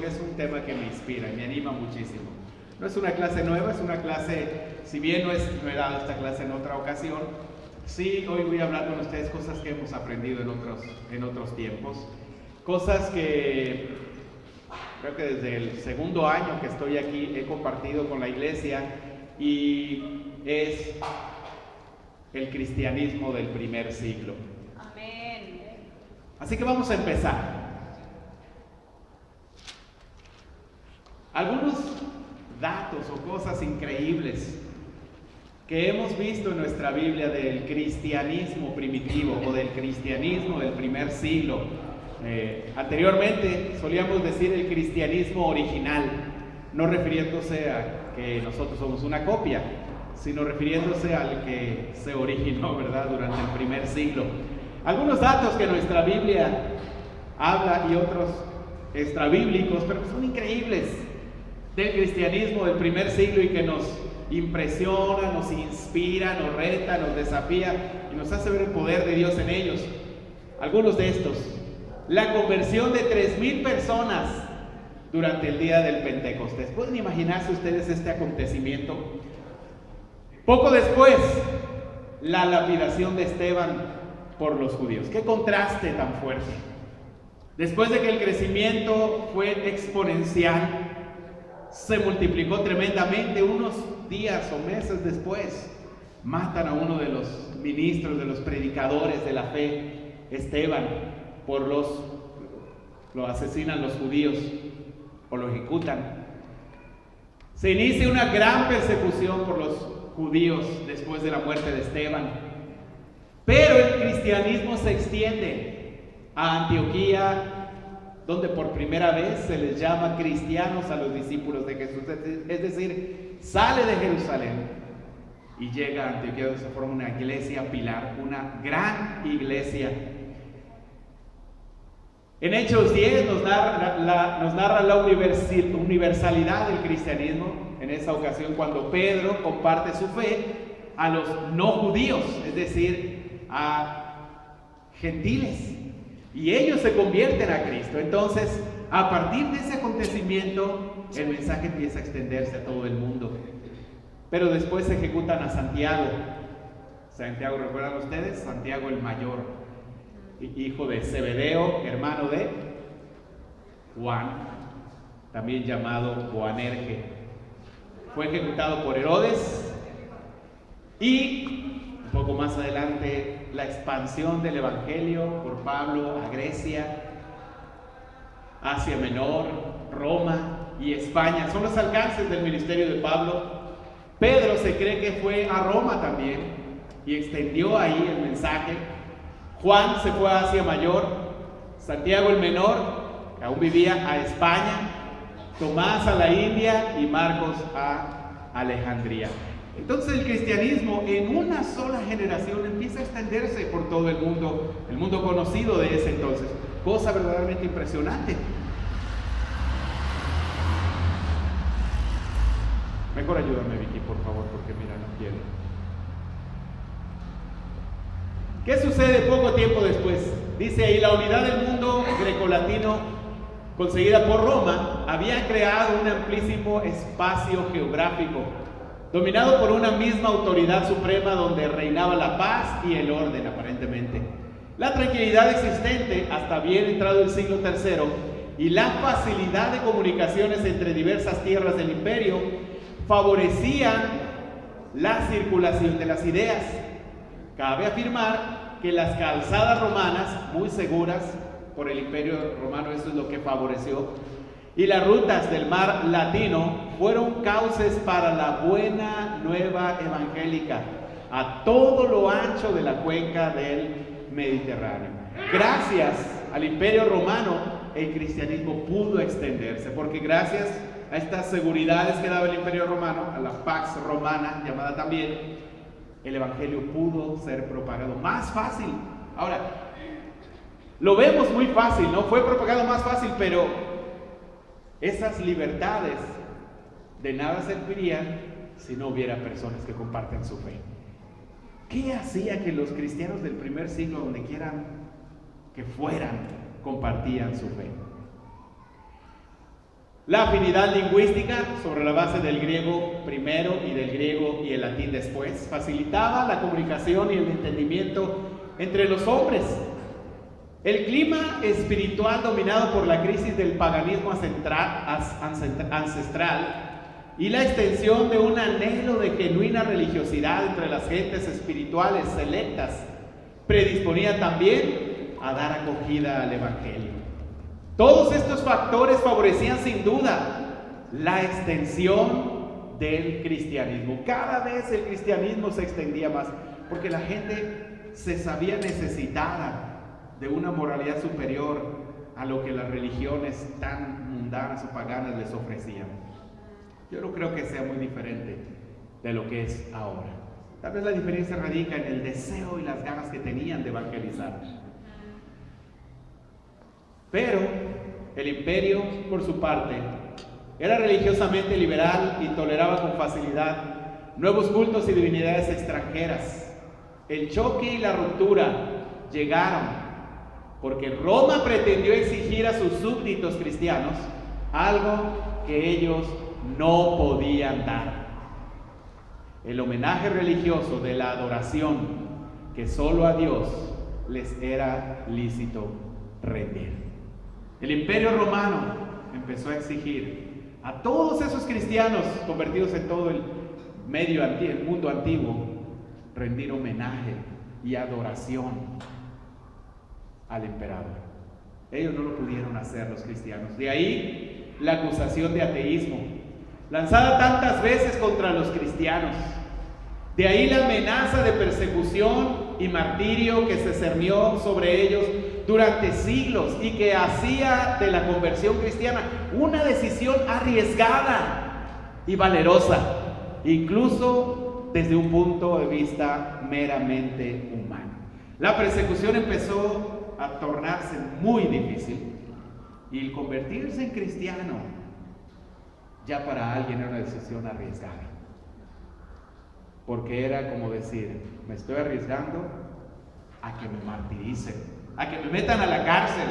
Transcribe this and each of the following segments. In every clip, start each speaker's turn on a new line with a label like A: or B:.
A: porque es un tema que me inspira y me anima muchísimo. No es una clase nueva, es una clase, si bien no he dado esta clase en otra ocasión, sí, hoy voy a hablar con ustedes cosas que hemos aprendido en otros tiempos, cosas que creo que desde el segundo año que estoy aquí he compartido con la iglesia, y es el cristianismo del primer siglo.
B: Amén.
A: Así que vamos a empezar. Algunos datos o cosas increíbles que hemos visto en nuestra Biblia del cristianismo primitivo o del cristianismo del primer siglo. Anteriormente solíamos decir el cristianismo original, no refiriéndose a que nosotros somos una copia, sino refiriéndose al que se originó, ¿verdad?, durante el primer siglo. Algunos datos que nuestra Biblia habla y otros extrabíblicos, pero que son increíbles, del cristianismo del primer siglo y que nos impresiona, nos inspira, nos reta, nos desafía y nos hace ver el poder de Dios en ellos. Algunos de estos: la conversión de 3,000 personas durante el día del Pentecostés. ¿Pueden imaginarse ustedes este acontecimiento? Poco después, la lapidación de Esteban por los judíos. ¡Qué contraste tan fuerte! Después de que el crecimiento fue exponencial, se multiplicó tremendamente, unos días o meses después, matan a uno de los ministros, de los predicadores de la fe, Esteban, lo asesinan los judíos o lo ejecutan. Se inicia una gran persecución por los judíos después de la muerte de Esteban, pero el cristianismo se extiende a Antioquía, donde por primera vez se les llama cristianos a los discípulos de Jesús, es decir, sale de Jerusalén y llega a Antioquía, donde se forma una iglesia pilar, una gran iglesia. En Hechos 10 nos narra la universalidad del cristianismo, en esa ocasión cuando Pedro comparte su fe a los no judíos, es decir, a gentiles, y ellos se convierten a Cristo. Entonces, a partir de ese acontecimiento, el mensaje empieza a extenderse a todo el mundo. Pero después se ejecutan a Santiago. Santiago, ¿recuerdan ustedes? Santiago el mayor, hijo de Zebedeo, hermano de Juan, también llamado Boanerge. Fue ejecutado por Herodes, y un poco más adelante la expansión del evangelio por Pablo a Grecia, Asia Menor, Roma y España. Son los alcances del ministerio de Pablo. Pedro se cree que fue a Roma también y extendió ahí el mensaje. Juan se fue a Asia Mayor, Santiago el Menor, que aún vivía, a España, Tomás a la India y Marcos a Alejandría. Entonces el cristianismo en una sola generación empieza a extenderse por todo el mundo conocido de ese entonces. Cosa verdaderamente impresionante. Mejor ayúdame, Vicky, por favor, porque mira, no quiero. ¿Qué sucede poco tiempo después? Dice ahí: la unidad del mundo grecolatino conseguida por Roma había creado un amplísimo espacio geográfico dominado por una misma autoridad suprema donde reinaba la paz y el orden, aparentemente. La tranquilidad existente hasta bien entrado el siglo III y la facilidad de comunicaciones entre diversas tierras del imperio favorecían la circulación de las ideas. Cabe afirmar que las calzadas romanas, muy seguras por el imperio romano, eso es lo que favoreció, y las rutas del mar latino fueron cauces para la buena nueva evangélica a todo lo ancho de la cuenca del Mediterráneo. Gracias al imperio romano, el cristianismo pudo extenderse, porque gracias a estas seguridades que daba el imperio romano, a la Pax Romana llamada también, el evangelio pudo ser propagado más fácil. Ahora, lo vemos muy fácil, ¿no? Fue propagado más fácil, pero esas libertades de nada servirían si no hubiera personas que comparten su fe. ¿Qué hacía que los cristianos del primer siglo, donde quieran que fueran, compartían su fe? La afinidad lingüística, sobre la base del griego primero y del griego y el latín después, facilitaba la comunicación y el entendimiento entre los hombres. El clima espiritual dominado por la crisis del paganismo ancestral y la extensión de un anhelo de genuina religiosidad entre las gentes espirituales selectas predisponía también a dar acogida al Evangelio. Todos estos factores favorecían sin duda la extensión del cristianismo. Cada vez el cristianismo se extendía más, porque la gente se sabía necesitada de una moralidad superior a lo que las religiones tan mundanas o paganas les ofrecían. Yo no creo que sea muy diferente de lo que es ahora. Tal vez la diferencia radica en el deseo y las ganas que tenían de evangelizar. Pero el imperio, por su parte, era religiosamente liberal y toleraba con facilidad nuevos cultos y divinidades extranjeras. El choque y la ruptura llegaron porque Roma pretendió exigir a sus súbditos cristianos algo que ellos no podían dar: el homenaje religioso de la adoración que solo a Dios les era lícito rendir. El Imperio Romano empezó a exigir a todos esos cristianos convertidos en todo el mundo antiguo rendir homenaje y adoración al emperador. Ellos no lo pudieron hacer, los cristianos. De ahí la acusación de ateísmo, lanzada tantas veces contra los cristianos. De ahí la amenaza de persecución y martirio que se cernió sobre ellos durante siglos y que hacía de la conversión cristiana una decisión arriesgada y valerosa, incluso desde un punto de vista meramente humano. La persecución empezó a tornarse muy difícil y el convertirse en cristiano ya para alguien era una decisión arriesgada, porque era como decir: me estoy arriesgando a que me martiricen, a que me metan a la cárcel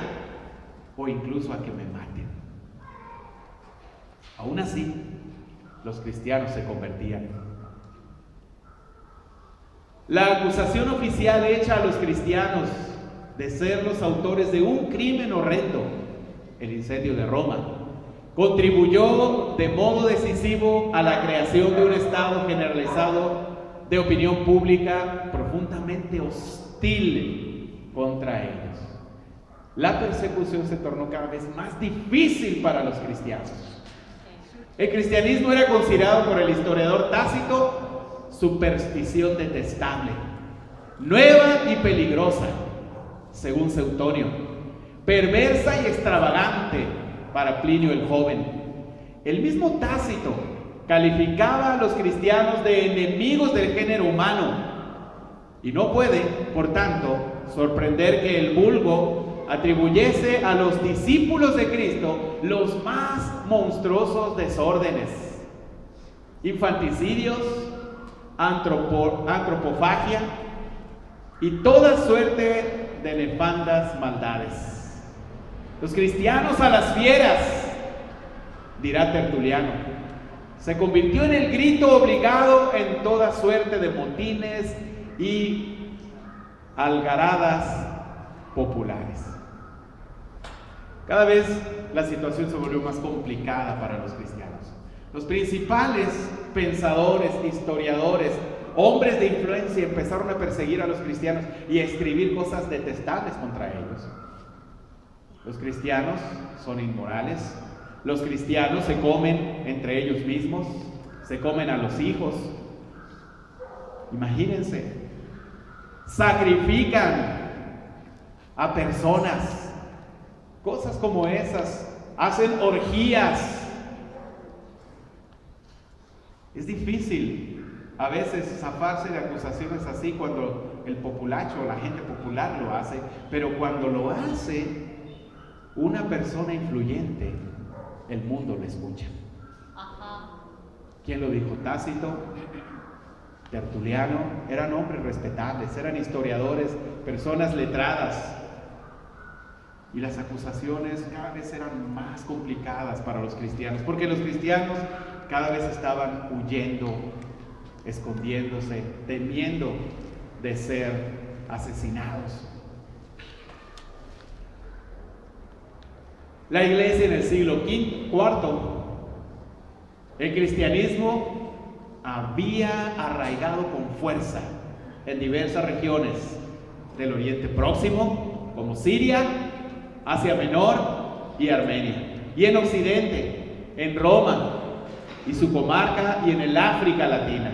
A: o incluso a que me maten. Aún así, los cristianos se convertían. La acusación oficial hecha a los cristianos de ser los autores de un crimen horrendo, el incendio de Roma, contribuyó de modo decisivo a la creación de un estado generalizado de opinión pública profundamente hostil contra ellos. La persecución se tornó cada vez más difícil para los cristianos. El cristianismo era considerado por el historiador Tácito superstición detestable, nueva y peligrosa, según Suetonio, perversa y extravagante para Plinio el Joven. El mismo Tácito calificaba a los cristianos de enemigos del género humano, y no puede, por tanto, sorprender que el vulgo atribuyese a los discípulos de Cristo los más monstruosos desórdenes: infanticidios, antropofagia y toda suerte de nefandas maldades. Los cristianos a las fieras, dirá Tertuliano, se convirtió en el grito obligado en toda suerte de motines y algaradas populares. Cada vez la situación se volvió más complicada para los cristianos. Los principales pensadores, historiadores, hombres de influencia empezaron a perseguir a los cristianos y a escribir cosas detestables contra ellos. Los cristianos son inmorales. Los cristianos se comen entre ellos mismos, se comen a los hijos. Imagínense, sacrifican a personas, cosas como esas, hacen orgías. Es difícil a veces zafarse de acusaciones así cuando el populacho o la gente popular lo hace, pero cuando lo hace una persona influyente, el mundo lo escucha. ¿Quién lo dijo? Tácito, Tertuliano, eran hombres respetables, eran historiadores, personas letradas. Y las acusaciones cada vez eran más complicadas para los cristianos, porque los cristianos cada vez estaban huyendo, escondiéndose, temiendo de ser asesinados. La iglesia en el siglo IV, el cristianismo había arraigado con fuerza en diversas regiones del Oriente Próximo, como Siria, Asia Menor y Armenia, y en Occidente, en Roma y su comarca, y en el África Latina.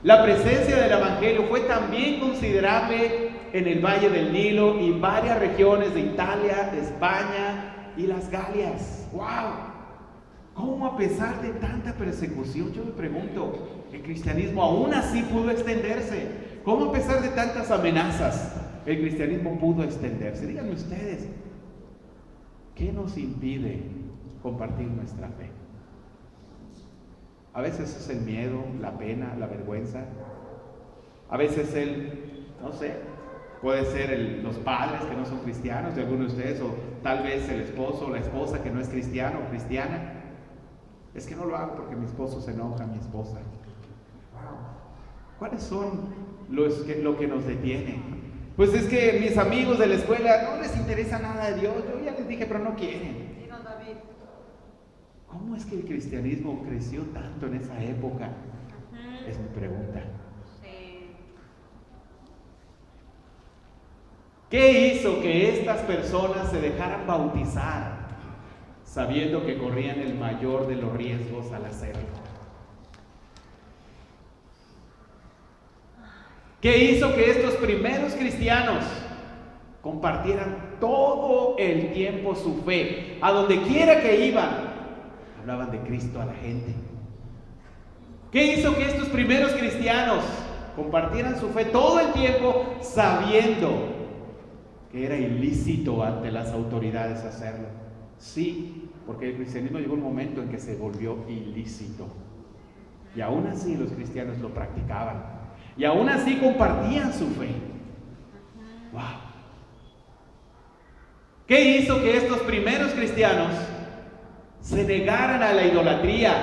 A: La presencia del Evangelio fue también considerable en el Valle del Nilo y varias regiones de Italia, España y las Galias. ¡Wow! ¿Cómo a pesar de tanta persecución, yo me pregunto, el cristianismo aún así pudo extenderse? ¿Cómo a pesar de tantas amenazas, el cristianismo pudo extenderse? Díganme ustedes, ¿qué nos impide compartir nuestra fe? A veces es el miedo, la pena, la vergüenza. A veces puede ser los padres que no son cristianos de algunos de ustedes, o tal vez el esposo o la esposa que no es cristiano o cristiana. Es que no lo hago porque mi esposo se enoja, mi esposa. ¿Cuáles son lo que nos detiene? Pues es que mis amigos de la escuela no les interesa nada de Dios. Yo ya les dije, pero no quieren. ¿Cómo es que el cristianismo creció tanto en esa época? Es mi pregunta. ¿Qué hizo que estas personas se dejaran bautizar sabiendo que corrían el mayor de los riesgos al hacerlo? ¿Qué hizo que estos primeros cristianos compartieran todo el tiempo su fe? A donde quiera que iban, hablaban de Cristo a la gente. ¿Qué hizo que estos primeros cristianos compartieran su fe todo el tiempo sabiendo que era ilícito ante las autoridades hacerlo? Sí, porque el cristianismo llegó un momento en que se volvió ilícito. Y aún así los cristianos lo practicaban. Y aún así compartían su fe. ¡Wow! ¿Qué hizo que estos primeros cristianos se negaran a la idolatría,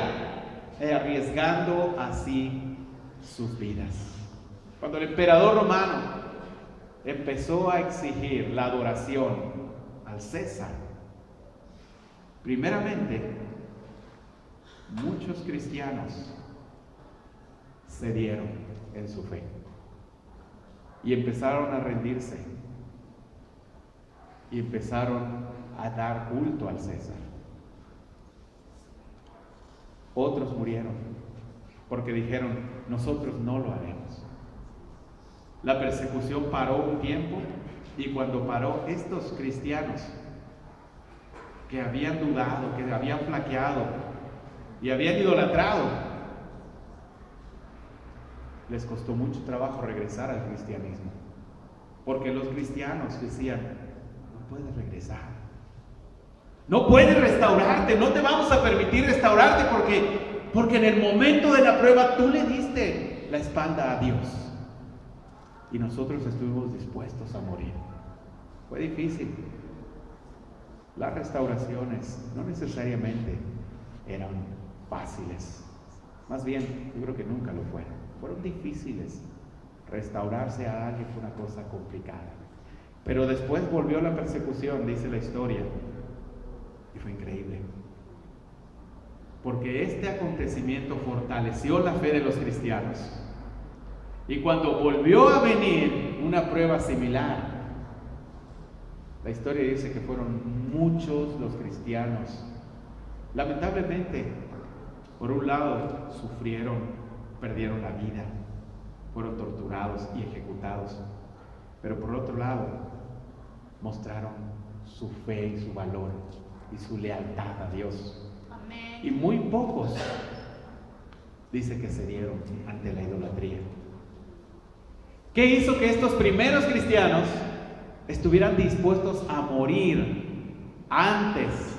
A: arriesgando así sus vidas? Cuando el emperador romano empezó a exigir la adoración al César, primeramente, muchos cristianos cedieron en su fe y empezaron a rendirse y empezaron a dar culto al César. Otros murieron porque dijeron, nosotros no lo haremos. La persecución paró un tiempo, y cuando paró, estos cristianos que habían dudado, que habían flaqueado y habían idolatrado, les costó mucho trabajo regresar al cristianismo, porque los cristianos decían, no puedes regresar, no puedes restaurarte, no te vamos a permitir restaurarte porque en el momento de la prueba tú le diste la espalda a Dios y nosotros estuvimos dispuestos a morir. Fue difícil. Las restauraciones no necesariamente eran fáciles, más bien yo creo que nunca lo fueron difíciles. Restaurarse a alguien fue una cosa complicada, pero después volvió la persecución, dice la historia, y fue increíble, porque este acontecimiento fortaleció la fe de los cristianos. Y cuando volvió a venir una prueba similar, la historia dice que fueron muchos los cristianos. Lamentablemente, por un lado, perdieron la vida, fueron torturados y ejecutados. Pero por otro lado, mostraron su fe y su valor y su lealtad a Dios. Amén. Y muy pocos, dice, que cedieron ante la idolatría. ¿Qué hizo que estos primeros cristianos estuvieran dispuestos a morir antes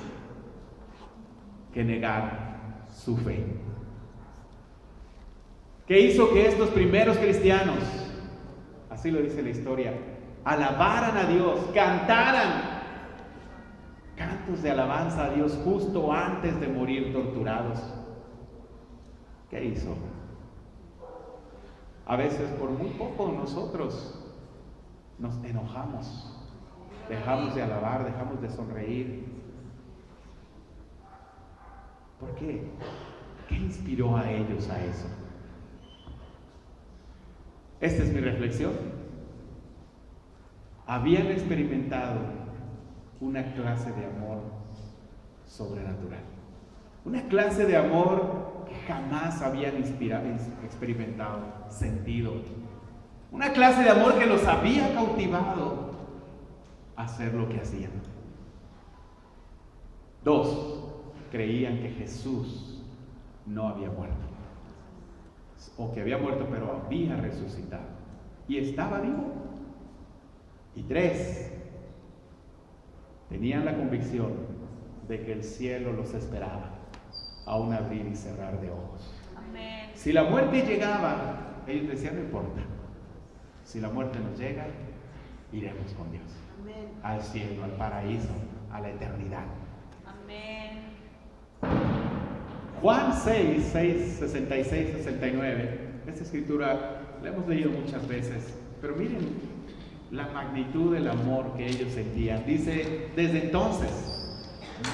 A: que negar su fe? ¿Qué hizo que estos primeros cristianos, así lo dice la historia, alabaran a Dios, cantaran cantos de alabanza a Dios justo antes de morir torturados. ¿Qué hizo? A veces por muy poco nosotros nos enojamos, dejamos de alabar, dejamos de sonreír. ¿Por qué? ¿Qué inspiró a ellos a eso? Esta es mi reflexión. Habían experimentado una clase de amor sobrenatural, una clase de amor que jamás habían experimentado, sentido, una clase de amor que los había cautivado a hacer lo que hacían. 2, creían que Jesús no había muerto, o que había muerto pero había resucitado y estaba vivo. Y 3, tenían la convicción de que el cielo los esperaba a un abrir y cerrar de ojos.
B: Amén.
A: Si la muerte llegaba, ellos decían: no importa, si la muerte nos llega, iremos con Dios.
B: Amén.
A: Al cielo, al paraíso, a la eternidad.
B: Amén.
A: Juan 6, 66, 69. Esta escritura la hemos leído muchas veces, pero miren la magnitud del amor que ellos sentían. Dice: desde entonces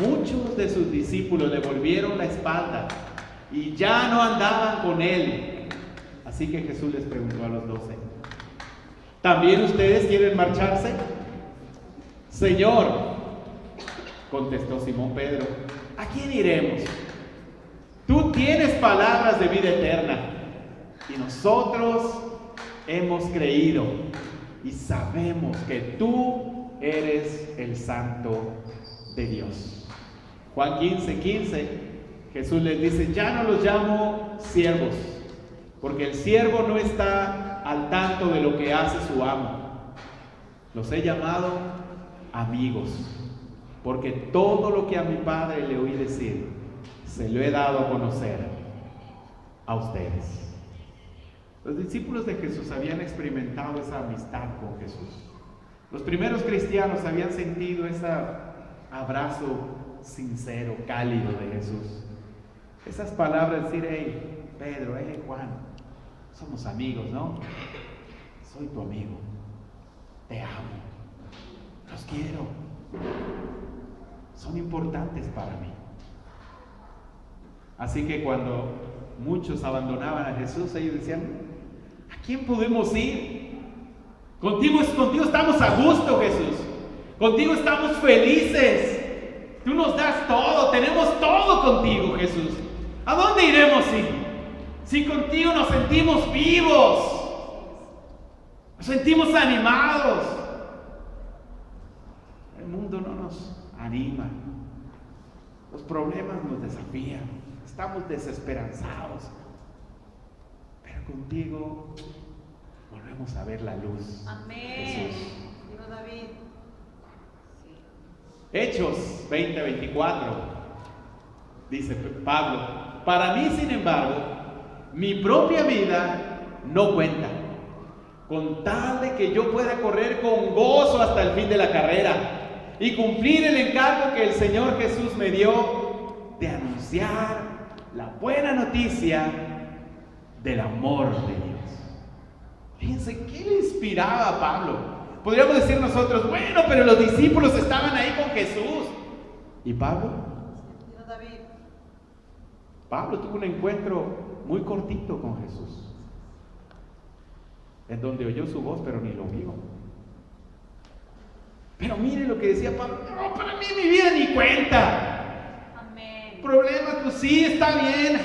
A: muchos de sus discípulos le volvieron la espalda y ya no andaban con él. Así que Jesús les preguntó a los 12: ¿también ustedes quieren marcharse? Señor, contestó Simón Pedro, ¿a quién iremos? Tú tienes palabras de vida eterna y nosotros hemos creído y sabemos que tú eres el Santo de Dios. Juan 15, 15, Jesús les dice: ya no los llamo siervos, porque el siervo no está al tanto de lo que hace su amo. Los he llamado amigos, porque todo lo que a mi Padre le oí decir, se lo he dado a conocer a ustedes. Los discípulos de Jesús habían experimentado esa amistad con Jesús. Los primeros cristianos habían sentido ese abrazo sincero, cálido de Jesús. Esas palabras, decir: hey Pedro, hey Juan, somos amigos, ¿no? Soy tu amigo, te amo, los quiero, son importantes para mí. Así que cuando muchos abandonaban a Jesús, ellos decían: ¿a quién podemos ir? Contigo estamos a gusto, Jesús. Contigo estamos felices. Tú nos das todo, tenemos todo contigo, Jesús. ¿A dónde iremos si contigo nos sentimos vivos? Nos sentimos animados. El mundo no nos anima. Los problemas nos desafían. Estamos desesperanzados. Pero contigo volvemos a ver la luz.
B: Amén.
A: Jesús.
B: Dijo David.
A: Hechos 20:24 dice Pablo: para mí, sin embargo, mi propia vida no cuenta, con tal de que yo pueda correr con gozo hasta el fin de la carrera y cumplir el encargo que el Señor Jesús me dio de anunciar la buena noticia del amor de Dios. Fíjense, ¿qué le inspiraba a Pablo? Podríamos decir nosotros: bueno, pero los discípulos estaban ahí con Jesús. ¿Y Pablo? Pablo tuvo un encuentro muy cortito con Jesús, en donde oyó su voz, pero ni lo vio. Pero mire lo que decía Pablo: no, para mí mi vida ni cuenta.
B: Amén.
A: Problemas, pues sí, está bien.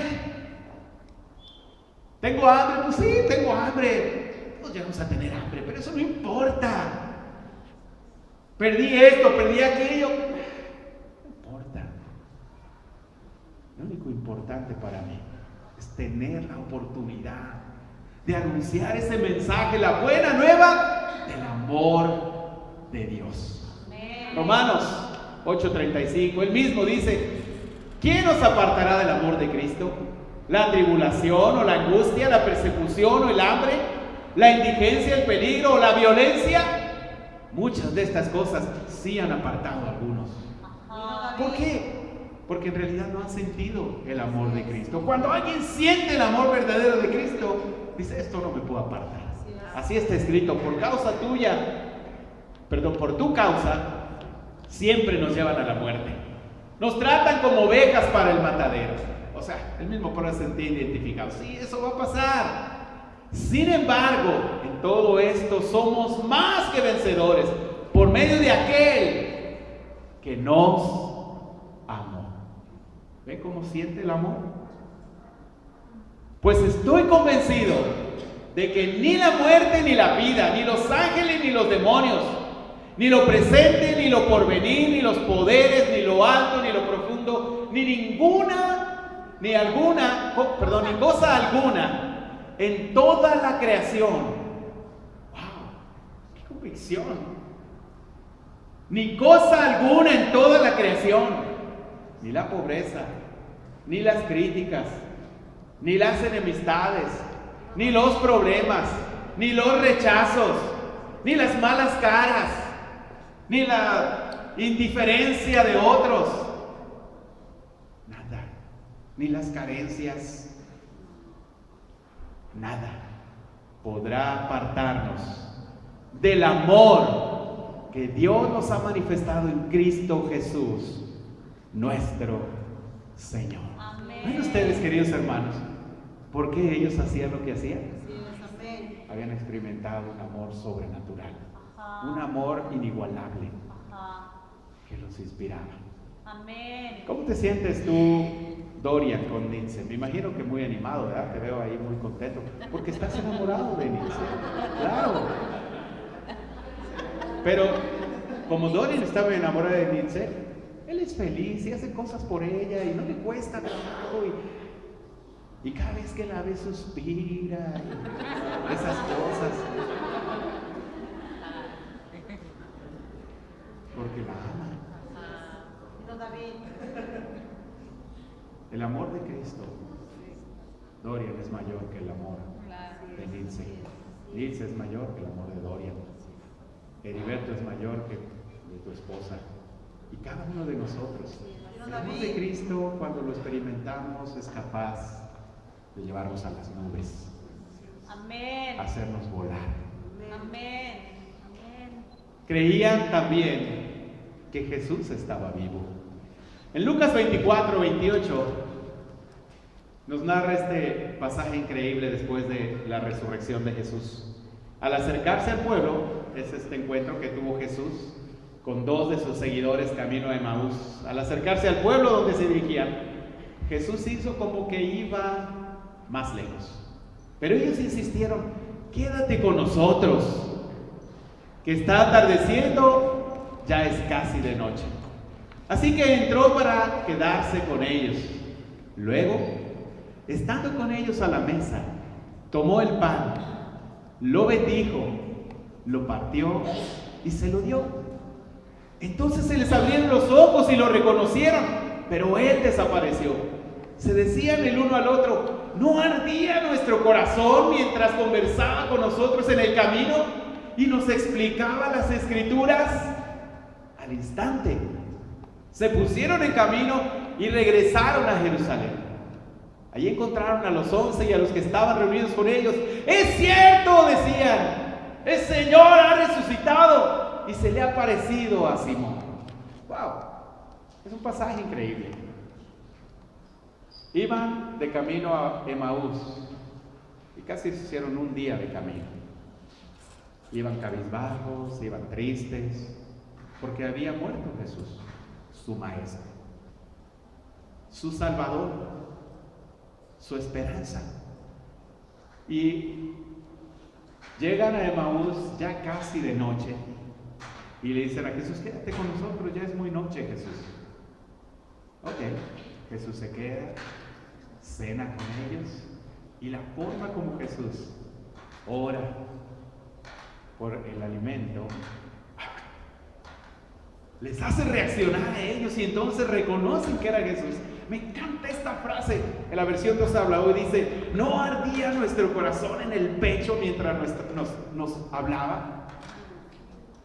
A: Tengo hambre, pues sí, tengo hambre. Pues llegamos a tener hambre, pero eso no importa. Perdí esto, perdí aquello. No importa. Lo único importante para mí es tener la oportunidad de anunciar ese mensaje, la buena nueva del amor de Dios.
B: Amén.
A: Romanos 8:35, él mismo dice: ¿quién nos apartará del amor de Cristo? ¿La tribulación o la angustia, la persecución o el hambre, la indigencia, el peligro o la violencia? Muchas de estas cosas sí han apartado a algunos. ¿Por qué? Porque en realidad no han sentido el amor de Cristo. Cuando alguien siente el amor verdadero de Cristo, dice, esto no me puedo apartar. Así está escrito, por tu causa, siempre nos llevan a la muerte. Nos tratan como ovejas para el matadero. O sea, él mismo puede sentir identificado. Sí, eso va a pasar. Sin embargo, en todo esto somos más que vencedores por medio de aquel que nos amó. ¿Ven cómo siente el amor? Pues estoy convencido de que ni la muerte ni la vida, ni los ángeles ni los demonios, ni lo presente ni lo porvenir, ni los poderes, ni lo alto ni lo profundo, ni cosa alguna en toda la creación. ¡Wow! ¡Qué convicción! Ni cosa alguna en toda la creación, ni la pobreza, ni las críticas, ni las enemistades, ni los problemas, ni los rechazos, ni las malas caras, ni la indiferencia de otros, nada, ni las carencias, nada podrá apartarnos del amor que Dios nos ha manifestado en Cristo Jesús, nuestro Señor. ¿Ven ustedes, queridos hermanos, por qué ellos hacían lo que hacían? Habían experimentado un amor sobrenatural, un amor inigualable que los inspiraba.
B: Amén.
A: ¿Cómo te sientes tú, Dorian, con Nitze? Me imagino que muy animado, ¿verdad? Te veo ahí muy contento, porque estás enamorado de Nitze. Claro. Pero como Dorian estaba enamorado de Nitze, él es feliz y hace cosas por ella y no le cuesta trabajo y cada vez que la ve suspira y esas cosas. Porque la ama. El amor de Cristo, Dorian, es mayor que el amor de Nitze. Nitze es mayor que el amor de Dorian. Heriberto es mayor que de tu esposa. Y cada uno de nosotros, el amor de Cristo, cuando lo experimentamos, es capaz de llevarnos a las nubes.
B: Amén.
A: Hacernos volar.
B: Amén. Amén.
A: Creían también que Jesús estaba vivo. En Lucas 24-28 nos narra este pasaje increíble después de la resurrección de Jesús. Al acercarse al pueblo, es este encuentro que tuvo Jesús con dos de sus seguidores camino a Emaús. Al acercarse al pueblo donde se dirigían, Jesús hizo como que iba más lejos. Pero ellos insistieron, quédate con nosotros, que está atardeciendo, ya es casi de noche. Así que entró para quedarse con ellos. Luego, estando con ellos a la mesa, tomó el pan, lo bendijo, lo partió y se lo dio. Entonces se les abrieron los ojos y lo reconocieron, pero él desapareció. Se decían el uno al otro, ¿no ardía nuestro corazón mientras conversaba con nosotros en el camino y nos explicaba las Escrituras? Al instante se pusieron en camino y regresaron a Jerusalén. Allí encontraron a los 11 y a los que estaban reunidos con ellos. ¡Es cierto!, decían, el Señor ha resucitado y se le ha aparecido a Simón. ¡Wow! Es un pasaje increíble. Iban de camino a Emaús y casi se hicieron un día de camino. Iban cabizbajos, iban tristes, porque había muerto Jesús, su maestro, su Salvador, su esperanza. Y llegan a Emaús ya casi de noche y le dicen a Jesús, quédate con nosotros, ya es muy noche, Jesús. Ok, Jesús se queda, cena con ellos y la forma como Jesús ora por el alimento les hace reaccionar a ellos y entonces reconocen que era Jesús. Me encanta esta frase en la versión de Dios habla hoy, dice, ¿no ardía nuestro corazón en el pecho mientras nos hablaba?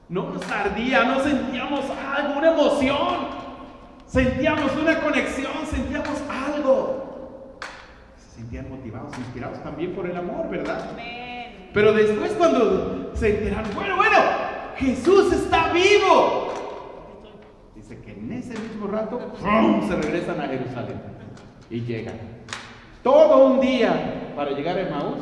A: No nos ardía, no sentíamos alguna emoción. sentíamos una conexión, sentíamos algo. Se sentían motivados, inspirados también por el amor, ¿verdad?
B: Amén.
A: Pero después cuando se enteraron, bueno, Jesús está vivo. Dice que en ese mismo rato ¡pum!, se regresan a Jerusalén y llegan. Todo un día para llegar a Emaús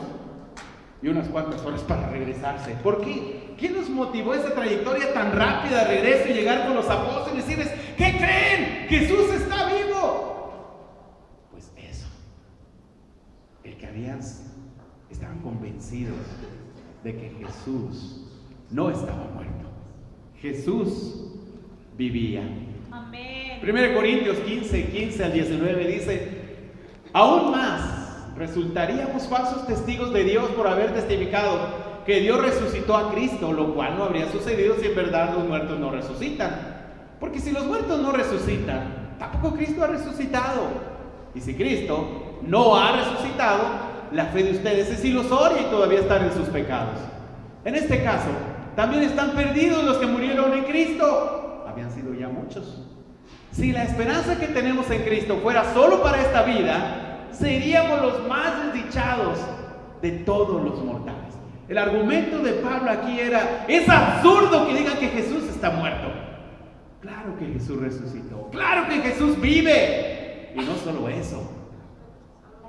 A: y unas cuantas horas para regresarse. ¿Por qué? ¿Qué nos motivó esa trayectoria tan rápida de regreso y llegar con los apóstoles y decirles, ¿qué creen? ¡Jesús está vivo! Pues eso. El que estaban convencidos de que Jesús no estaba muerto. Jesús vivía.
B: Amén.
A: 1 Corintios 15 al 19 dice, aún más, resultaríamos falsos testigos de Dios por haber testificado que Dios resucitó a Cristo, lo cual no habría sucedido si en verdad los muertos no resucitan. Porque si los muertos no resucitan, tampoco Cristo ha resucitado. Y si Cristo no ha resucitado, la fe de ustedes es ilusoria y todavía están en sus pecados. En este caso, también están perdidos los que murieron en Cristo. Habían sido ya muchos. Si la esperanza que tenemos en Cristo fuera solo para esta vida, seríamos los más desdichados de todos los mortales. El argumento de Pablo aquí era, es absurdo que digan que Jesús está muerto. Claro que Jesús resucitó, claro que Jesús vive. Y no solo eso,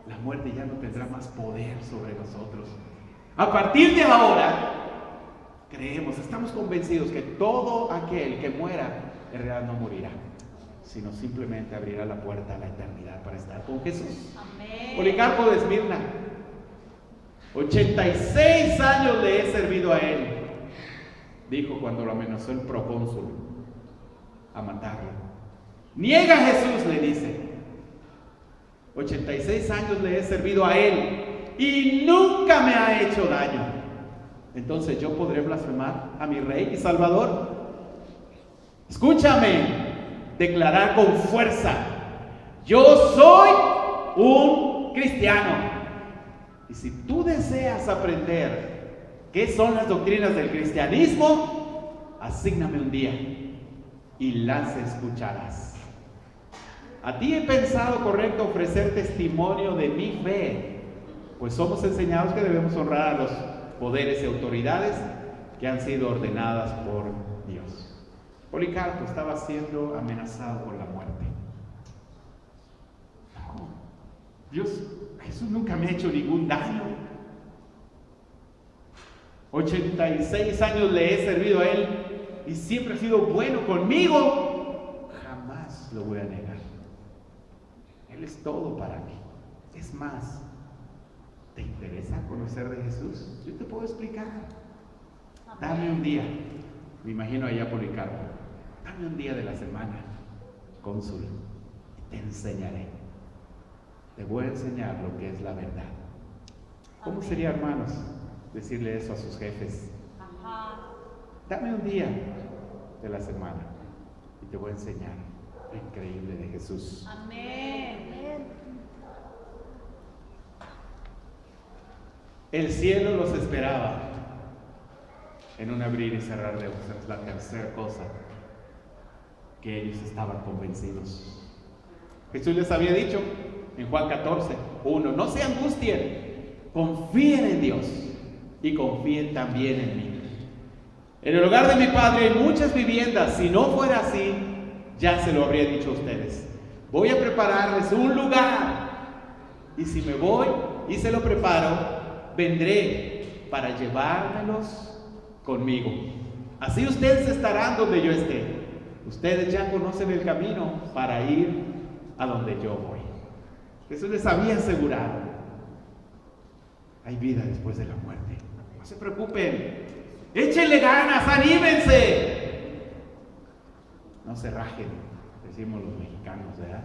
A: la muerte ya no tendrá más poder sobre nosotros. A partir de ahora, creemos, estamos convencidos que todo aquel que muera, en realidad no morirá, sino simplemente abrirá la puerta a la eternidad para estar con Jesús.
B: Amén.
A: Policarpo de Esmirna, 86 años le he servido a él, dijo cuando lo amenazó el procónsul a matarlo. Niega a Jesús, le dice. 86 años le he servido a él y nunca me ha hecho daño. Entonces yo podré blasfemar a mi Rey y Salvador. Escúchame, declarar con fuerza: yo soy un cristiano. Y si tú deseas aprender qué son las doctrinas del cristianismo, asígname un día y las escucharás. A ti he pensado correcto ofrecer testimonio de mi fe, pues somos enseñados que debemos honrar a los poderes y autoridades que han sido ordenadas por Dios. Policarpo estaba siendo amenazado por la muerte. No, Jesús nunca me ha hecho ningún daño. 86 años le he servido a él y siempre ha sido bueno conmigo. Jamás lo voy a negar. Él es todo para mí. Es más, ¿te interesa conocer de Jesús? Yo te puedo explicar. Dame un día. Me imagino allá Policarpo. Dame un día de la semana, cónsul, y te enseñaré. Te voy a enseñar lo que es la verdad. ¿Cómo sería, hermanos, decirle eso a sus jefes?
B: Ajá.
A: Dame un día de la semana y te voy a enseñar lo increíble de Jesús.
B: Amén.
A: El cielo los esperaba en un abrir y cerrar de ojos. Es la tercera cosa que ellos estaban convencidos. Jesús les había dicho en Juan 14:1, no se angustien, confíen en Dios y confíen también en mí. En el hogar de mi Padre hay muchas viviendas. Si no fuera así, ya se lo habría dicho a ustedes. Voy a prepararles un lugar, y si me voy y se lo preparo, vendré para llevármelos conmigo. Así ustedes estarán donde yo esté. Ustedes ya conocen el camino para ir a donde yo voy. Jesús les había asegurado: hay vida después de la muerte. No se preocupen, échenle ganas, anímense. No se rajen, decimos los mexicanos, ¿verdad?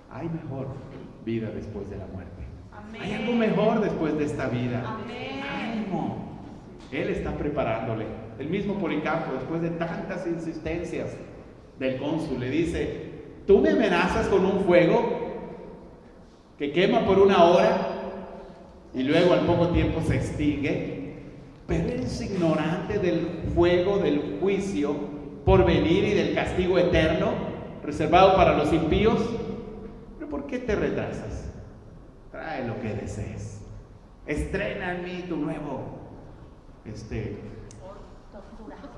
A: Hay mejor vida después de la muerte.
B: Amén.
A: Hay algo mejor después de esta vida.
B: Amén.
A: Ánimo. Él está preparándole. El mismo Policarpo, después de tantas insistencias del cónsul, le dice: tú me amenazas con un fuego que quema por 1 hora y luego al poco tiempo se extingue, pero eres ignorante del fuego del juicio porvenir y del castigo eterno reservado para los impíos. Pero ¿por qué te retrasas? Trae lo que desees. Estrena en mí tu nuevo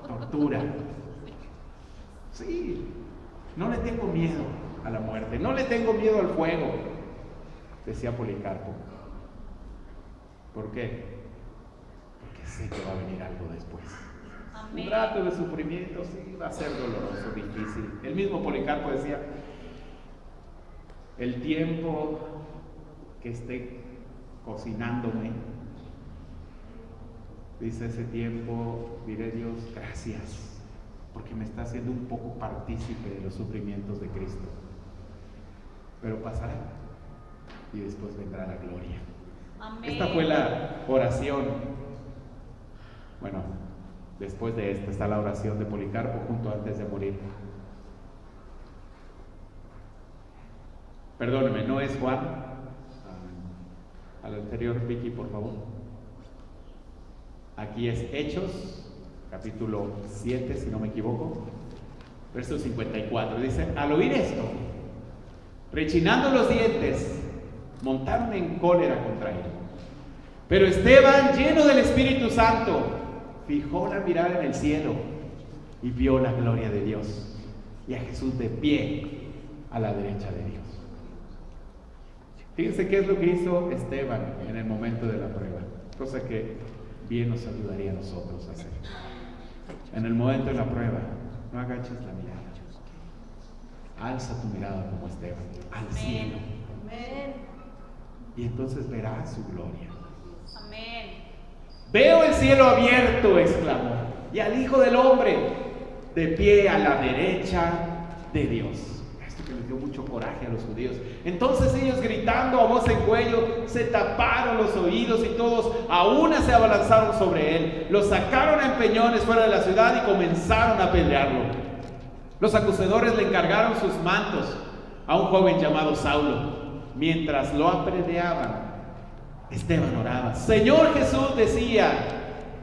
A: tortura. Sí, no le tengo miedo a la muerte, no le tengo miedo al fuego, decía Policarpo. ¿Por qué? Porque sé que va a venir algo después.
B: Amén.
A: Un rato de sufrimiento, sí, va a ser doloroso, difícil. El mismo Policarpo decía, el tiempo que esté cocinándome, dice, ese tiempo diré, Dios, gracias, porque me está haciendo un poco partícipe de los sufrimientos de Cristo. Pero pasará y después vendrá la gloria.
B: Amén.
A: Esta fue la oración. Bueno, después de esta está la oración de Policarpo junto antes de morir. Perdóneme, no es Juan. Al anterior, Vicky, por favor. Aquí es Hechos, capítulo 7, si no me equivoco, verso 54. Dice, al oír esto, rechinando los dientes, montaron en cólera contra él. Pero Esteban, lleno del Espíritu Santo, fijó la mirada en el cielo y vio la gloria de Dios y a Jesús de pie a la derecha de Dios. Fíjense qué es lo que hizo Esteban en el momento de la prueba, cosa que bien nos ayudaría a nosotros a hacer. En el momento de la prueba, no agaches la mirada. Alza tu mirada como Esteban, al cielo.
B: Amén.
A: Y entonces verás su gloria.
B: Amén.
A: Veo el cielo abierto, exclamó, y al Hijo del Hombre de pie a la derecha de Dios. Esto que les dio mucho coraje a los judíos. Entonces ellos, gritando a voz en cuello, se taparon los oídos y todos a una se abalanzaron sobre él. Lo sacaron a empeñones fuera de la ciudad y comenzaron a apedrearlo. Los acusadores le encargaron sus mantos a un joven llamado Saulo. Mientras lo apedreaban, Esteban oraba. Señor Jesús, decía,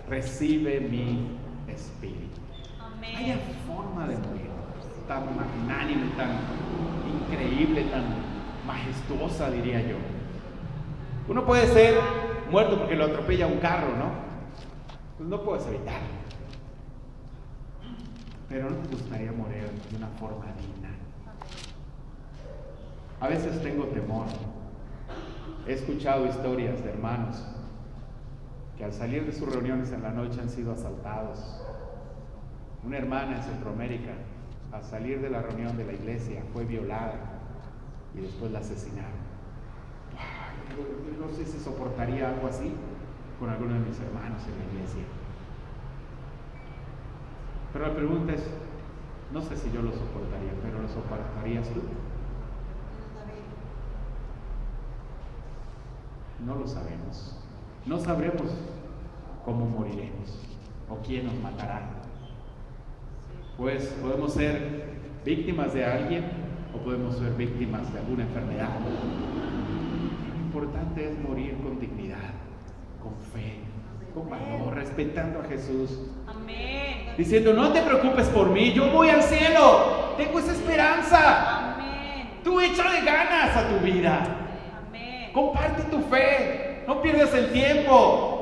A: recibe mi espíritu.
B: Amén.
A: Vaya forma de morir, tan magnánime, tan increíble, tan majestuosa, diría yo. Uno puede ser muerto porque lo atropella un carro, ¿no? Pues no puedes evitarlo. Pero no te gustaría morir de una forma digna. A veces tengo temor. He escuchado historias de hermanos que al salir de sus reuniones en la noche han sido asaltados. Una hermana en Centroamérica, al salir de la reunión de la iglesia, fue violada y después la asesinaron. Yo no sé si soportaría algo así con alguno de mis hermanos en la iglesia. Pero la pregunta es, no sé si yo lo soportaría, pero ¿lo soportarías tú? No lo sabemos. No sabremos cómo moriremos o quién nos matará. Pues podemos ser víctimas de alguien o podemos ser víctimas de alguna enfermedad. Lo importante es morir con dignidad, con fe, con valor, respetando a Jesús.
B: Amén.
A: Diciendo, no te preocupes por mí, yo voy al cielo, tengo esa esperanza.
B: Amén.
A: Tú échale ganas a tu vida.
B: Amén.
A: Comparte tu fe, no pierdas el tiempo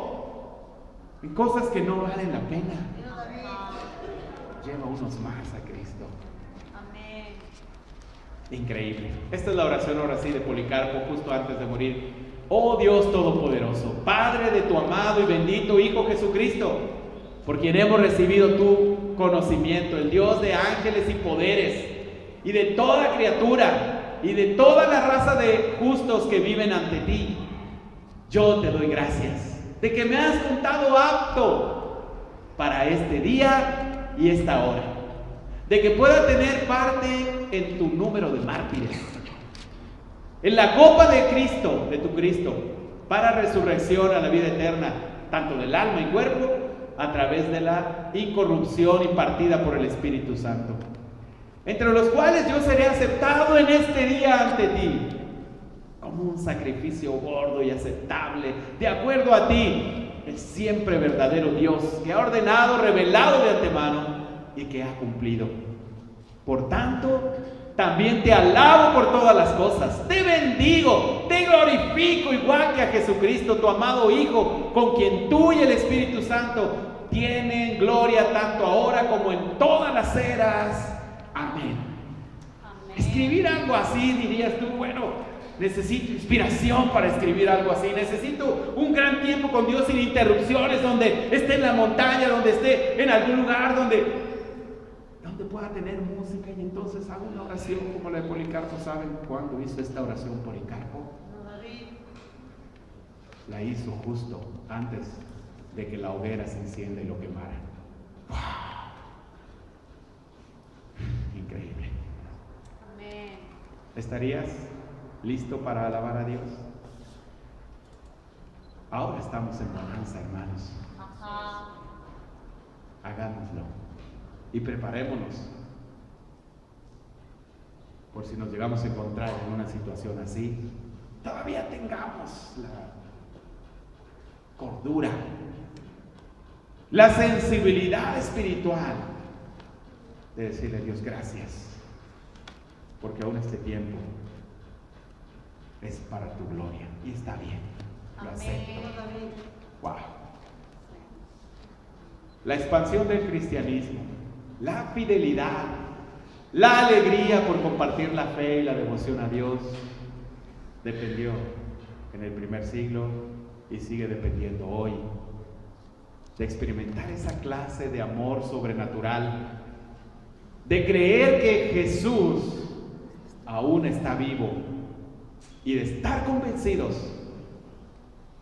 A: en cosas que no valen la pena. Lleva unos más a Cristo.
B: Amén.
A: Increíble. Esta es la oración ahora sí de Policarpo justo antes de morir. Oh Dios Todopoderoso, Padre de tu amado y bendito Hijo Jesucristo, por quien hemos recibido tu conocimiento, el Dios de ángeles y poderes, y de toda criatura, y de toda la raza de justos que viven ante ti. Yo te doy gracias de que me has contado apto para este día y esta hora, de que pueda tener parte en tu número de mártires, en la copa de Cristo, de tu Cristo, para resurrección a la vida eterna, tanto del alma y cuerpo, a través de la incorrupción impartida por el Espíritu Santo, entre los cuales yo seré aceptado en este día ante ti, como un sacrificio gordo y aceptable, de acuerdo a ti, el siempre verdadero Dios, que ha ordenado, revelado de antemano, y que ha cumplido. Por tanto, también te alabo por todas las cosas, te bendigo, te glorifico igual que a Jesucristo, tu amado Hijo, con quien tú y el Espíritu Santo tienen gloria tanto ahora como en todas las eras. Amén.
B: Amén.
A: Escribir algo así, dirías tú, bueno, necesito inspiración para escribir algo así, necesito un gran tiempo con Dios sin interrupciones, donde esté en la montaña, donde esté en algún lugar, donde pueda tener música, y entonces hago una oración como la de Policarpo. ¿Saben cuándo hizo esta oración Policarpo? La hizo justo antes de que la hoguera se encienda y lo quemara. ¡Wow! Increíble.
B: Amén.
A: ¿Estarías listo para alabar a Dios? Ahora estamos en bonanza, hermanos.
B: Ajá.
A: Hagámoslo y preparémonos por si nos llegamos a encontrar en una situación así, todavía tengamos la cordura, la sensibilidad espiritual de decirle a Dios gracias, porque aún este tiempo es para tu gloria y está bien, lo acepto. Wow. La expansión del cristianismo, la fidelidad, la alegría por compartir la fe y la devoción a Dios dependió en el primer siglo y sigue dependiendo hoy de experimentar esa clase de amor sobrenatural, de creer que Jesús aún está vivo y de estar convencidos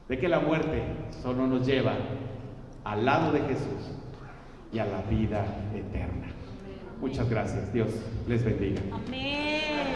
A: de que la muerte solo nos lleva al lado de Jesús y a la vida eterna. Muchas gracias. Dios les bendiga.
B: Amén.